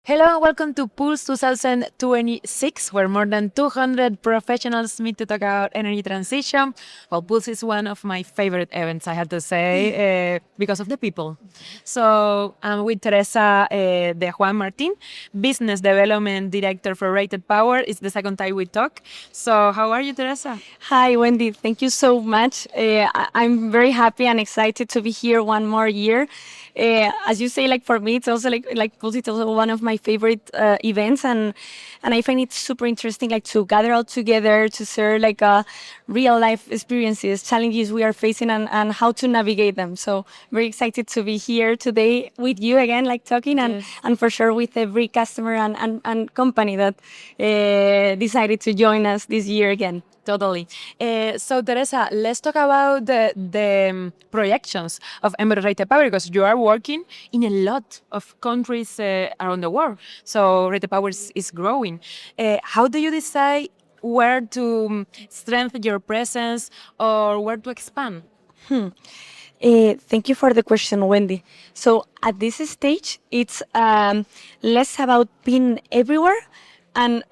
Hello and welcome to Pulse 2026, where more than 200 professionals meet to talk about energy transition. Well, Pulse is one of my favorite events, I have to say, because of the people. So I'm with Teresa de Juan Martín, Business Development Director for RatedPower. It's the second time we talk. So how are you, Teresa? Hi, Wendy. Thank you so much. I'm very happy and excited to be here one more year. As you say, like for me, it's also like Pulse, it's also one of my favorite events, and I find it super interesting, like to gather all together to share like real life experiences, challenges we are facing, and how to navigate them. So very excited to be here today with you again, like talking, Yes. and for sure with every customer and company that decided to join us this year again. Totally. So, Teresa, let's talk about the projections of Enverus RatedPower because you are working in a lot of countries around the world. So, RatedPower is growing. How do you decide where to strengthen your presence or where to expand? Thank you for the question, Wendy. So at this stage, it's less about being everywhere and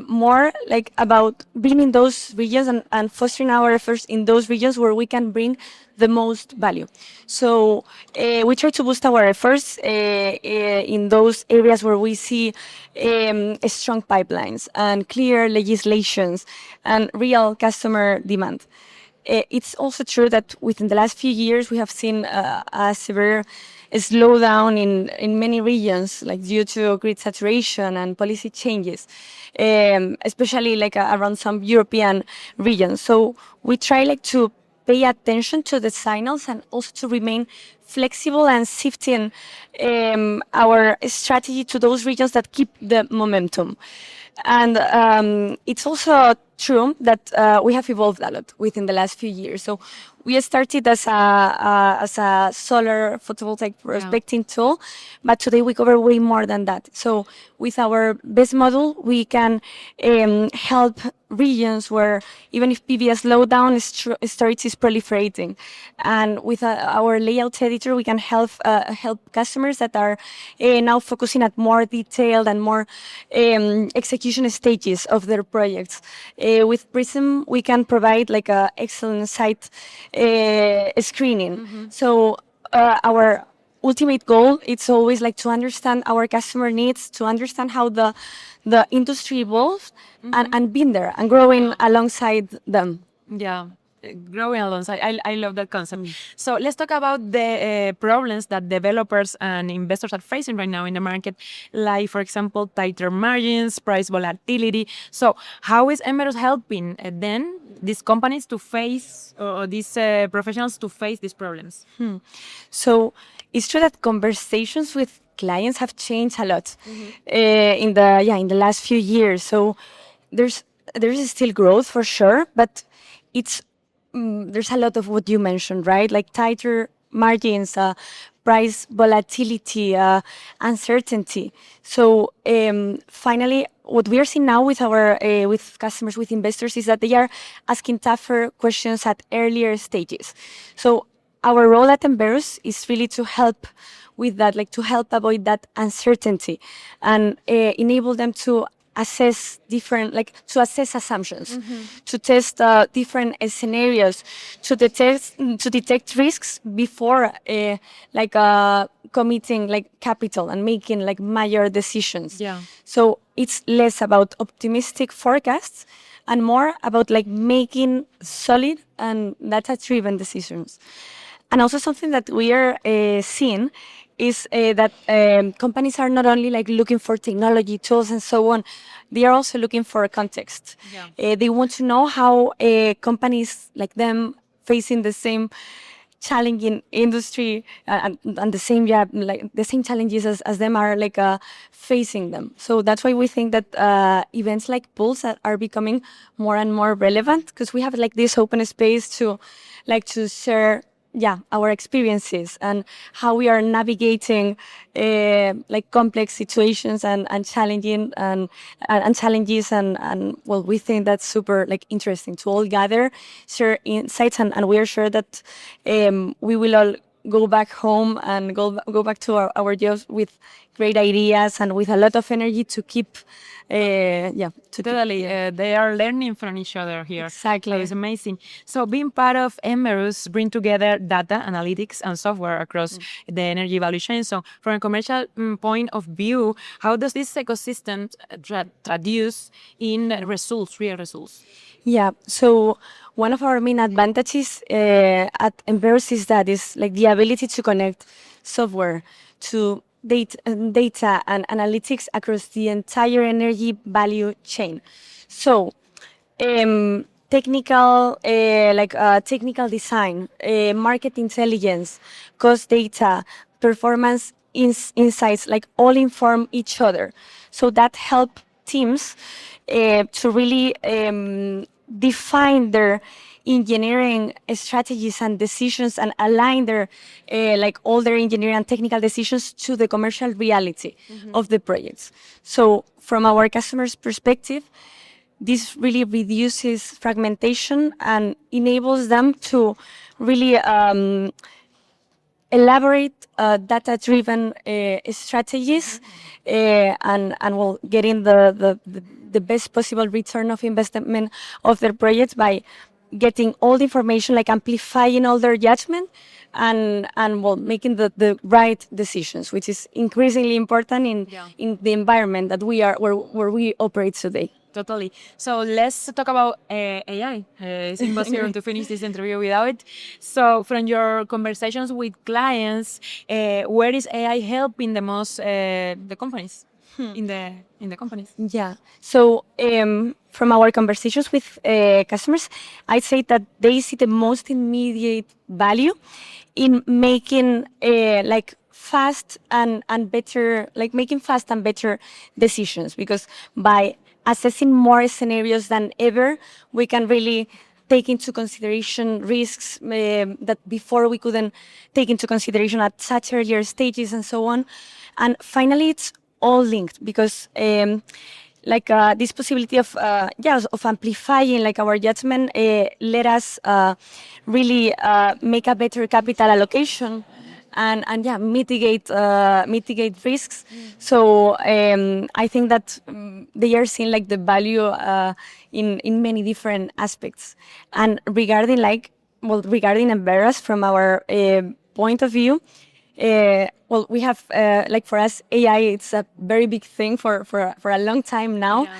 more like about being in those regions and fostering our efforts in those regions where we can bring the most value. So we try to boost our efforts in those areas where we see strong pipelines and clear legislations and real customer demand. It's also true that within the last few years we have seen a severe slowdown in many regions, like due to grid saturation and policy changes, especially like around some European regions. So we try like to pay attention to the signals and also to remain flexible and shifting our strategy to those regions that keep the momentum. And it's also true that we have evolved a lot within the last few years. So we started as a solar photovoltaic prospecting tool, but today we cover way more than that. So with our best model, we can help regions where even if PV has slowed down, storage is proliferating. And with our layout editor, we can help customers that are now focusing at more detailed and more execution stages of their projects. With Prism, we can provide like a excellent site screening. So our ultimate goal it's always like to understand our customer needs, to understand how the industry evolves, and being there and growing alongside them. Yeah, growing alongside. I love that concept. So let's talk about the problems that developers and investors are facing right now in the market, like, for example, tighter margins, price volatility. So how is Enverus helping then these companies to face, or these professionals to face these problems? So it's true that conversations with clients have changed a lot in the last few years. So there's still growth for sure, but it's there's a lot of what you mentioned, right? Like tighter margins, price volatility, uncertainty. So finally, what we are seeing now with our with customers, with investors, is that they are asking tougher questions at earlier stages. So our role at Enverus is really to help with that, like to help avoid that uncertainty and enable them to assess different, like to assess assumptions, to test different scenarios, to detect risks before committing like capital and making like major decisions. Yeah. So it's less about optimistic forecasts and more about like making solid and data-driven decisions. And also something that we are seeing is that companies are not only like looking for technology tools and so on, they are also looking for context. Yeah. They want to know how companies like them facing the same challenging industry and the same like the same challenges as them are like facing them. So that's why we think that events like Pulse are becoming more and more relevant because we have like this open space to share our experiences and how we are navigating like complex situations and challenging and challenges and well, we think that's super like interesting to all gather, share insights, and we are sure that we will all go back home and go back to our jobs with great ideas and with a lot of energy to keep, Totally, they are learning from each other here. Exactly. So it's amazing. So being part of Enverus bring together data, analytics, and software across the energy value chain. So from a commercial point of view, how does this ecosystem traduce in results, real results? Yeah, so one of our main advantages at Enverus is that is like the ability to connect software to data and analytics across the entire energy value chain. So technical design, market intelligence, cost data, performance insights, like all inform each other. So that help teams to really define their engineering strategies and decisions and align their like all their engineering and technical decisions to the commercial reality of the projects. So from our customers' perspective, this really reduces fragmentation and enables them to really elaborate data-driven strategies and will getting the best possible return of investment of their projects by getting all the information, like amplifying all their judgment and well, making the right decisions, which is increasingly important in the environment that we are where we operate today. Totally. So let's talk about AI. It's impossible to finish this interview without it. So from your conversations with clients, where is AI helping the most the companies in the companies? Yeah. So from our conversations with customers, I'd say that they see the most immediate value in making like fast and better, like making fast and better decisions, because by assessing more scenarios than ever, we can really take into consideration risks that before we couldn't take into consideration at such earlier stages and so on. And finally, it's all linked because this possibility of of amplifying like our judgment let us really make a better capital allocation and mitigate risks. So I think that they are seeing like the value in many different aspects. And regarding Enverus from our point of view, we have like for us AI, it's a very big thing for a long time now. Yeah.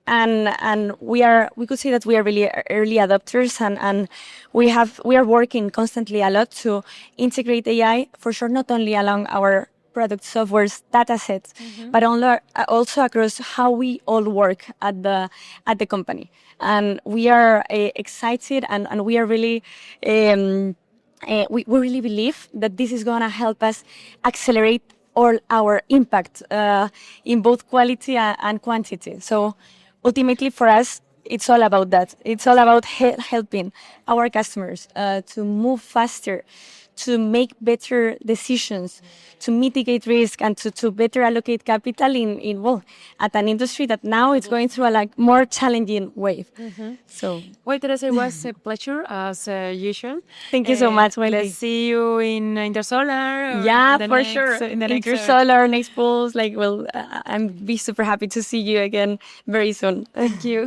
And we could say that we are really early adopters and we are working constantly a lot to integrate AI, for sure, not only along our product software's data sets, but also across how we all work at the company. And we are excited and we are really we really believe that this is going to help us accelerate all our impact in both quality and quantity. So ultimately for us, it's all about that. It's all about helping our customers to move faster, to make better decisions, to mitigate risk, and to better allocate capital at an industry that now it's going through a more challenging wave. So Well, Teresa, it was a pleasure as usual. thank you so much, Wendy. Let's see you in Intersolar. Yeah, the for next, sure. In the next Intersolar, next pools. I'm be super happy to see you again very soon. Thank you.